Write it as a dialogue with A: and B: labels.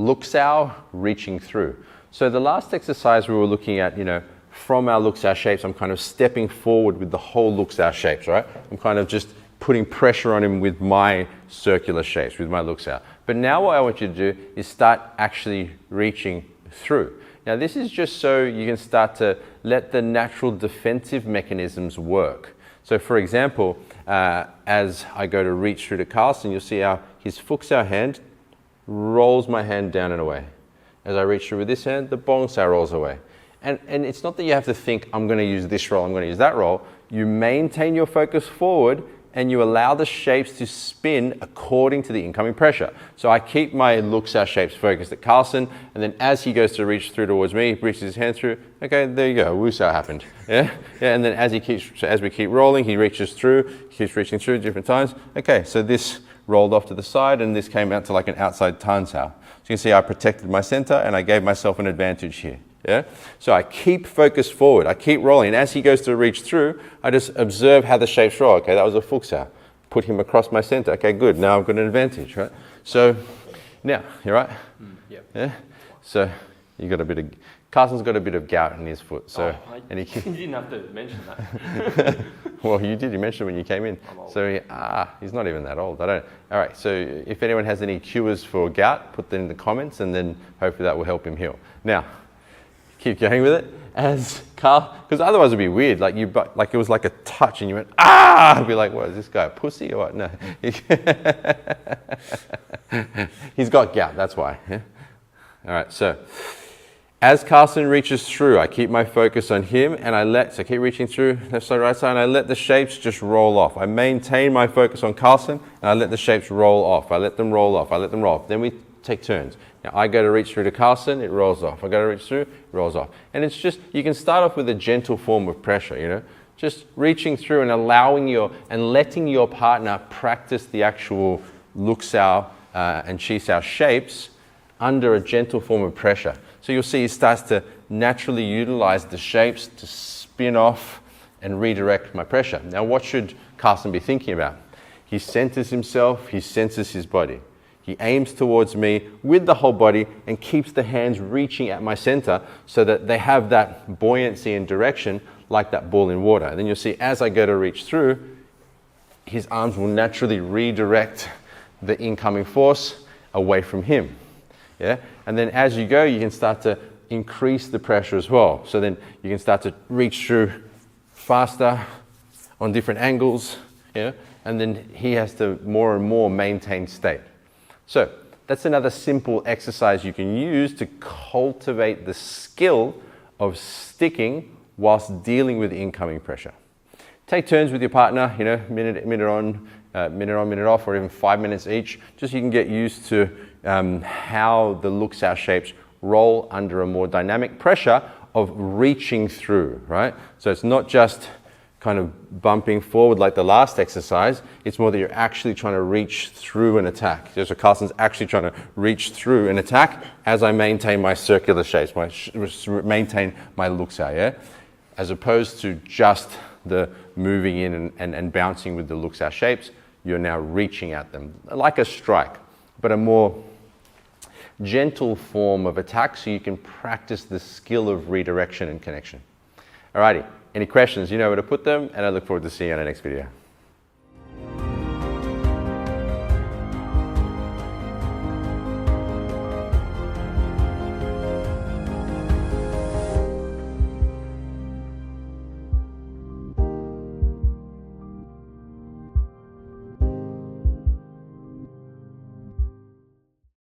A: Luxao reaching through. So the last exercise we were looking at, from our Luxao shapes, I'm kind of stepping forward with the whole Luxao shapes, right? I'm kind of just putting pressure on him with my circular shapes, with my Luxao. But now what I want you to do is start actually reaching through. Now this is just so you can start to let the natural defensive mechanisms work. So for example, as I go to reach through to Carlson, you'll see how his Fuxao hand rolls my hand down and away. As I reach through with this hand, the Bongsao rolls away. And it's not that you have to think, I'm going to use this roll, I'm going to use that roll. You maintain your focus forward and you allow the shapes to spin according to the incoming pressure. So I keep my Luxao shapes focused at Carlson, and then as he goes to reach through towards me, he reaches his hand through, okay, there you go, Wusao happened. Yeah, and then as we keep rolling, he reaches through, he keeps reaching through different times. Okay, so this rolled off to the side, and this came out to like an outside Tansao. So you can see I protected my center, and I gave myself an advantage here. Yeah? So I keep focus forward, I keep rolling, and as he goes to reach through, I just observe how the shapes roll. Okay, that was a Fuxao. Put him across my center. Okay, good, now I've got an advantage, right? So, now, you right?
B: Yep.
A: Yeah? So, you got a bit of, Carson's got a bit of gout in his foot, so.
B: And he didn't have to mention that.
A: Well, you did, you mentioned when you came in. So, he's not even that old, all right, so if anyone has any cures for gout, put them in the comments, and then hopefully that will help him heal. Now, keep going with it as Carl, because otherwise it'd be weird. Like it was like a touch, and you went I'd be like, what is this guy, a pussy or what? No, he's got gout. That's why. Yeah? All right. So as Carlson reaches through, I keep my focus on him, and so keep reaching through left side, right side, and I let the shapes just roll off. I maintain my focus on Carlson, and I let the shapes roll off. I let them roll off. I let them roll off. Then we take turns. Now I go to reach through to Carlson, it rolls off. I go to reach through, it rolls off. And it's just, you can start off with a gentle form of pressure, just reaching through and letting your partner practice the actual Luxao and Qisao shapes under a gentle form of pressure. So you'll see he starts to naturally utilize the shapes to spin off and redirect my pressure. Now what should Carlson be thinking about? He centers himself, he senses his body. He aims towards me with the whole body and keeps the hands reaching at my center so that they have that buoyancy and direction like that ball in water. And then you'll see as I go to reach through, his arms will naturally redirect the incoming force away from him. Yeah? And then as you go, you can start to increase the pressure as well. So then you can start to reach through faster on different angles, and then he has to more and more maintain state. So that's another simple exercise you can use to cultivate the skill of sticking whilst dealing with incoming pressure. Take turns with your partner, minute on, minute off, or even 5 minutes each, just so you can get used to how the Luxao shapes roll under a more dynamic pressure of reaching through, right? So it's not just kind of bumping forward like the last exercise, it's more that you're actually trying to reach through an attack. So Carlson's actually trying to reach through an attack as I maintain my circular shapes, maintain my Luxao, yeah? As opposed to just the moving in and bouncing with the Luxao shapes, you're now reaching at them, like a strike, but a more gentle form of attack so you can practice the skill of redirection and connection. Alrighty. Any questions, you know where to put them, and I look forward to seeing you on the next video.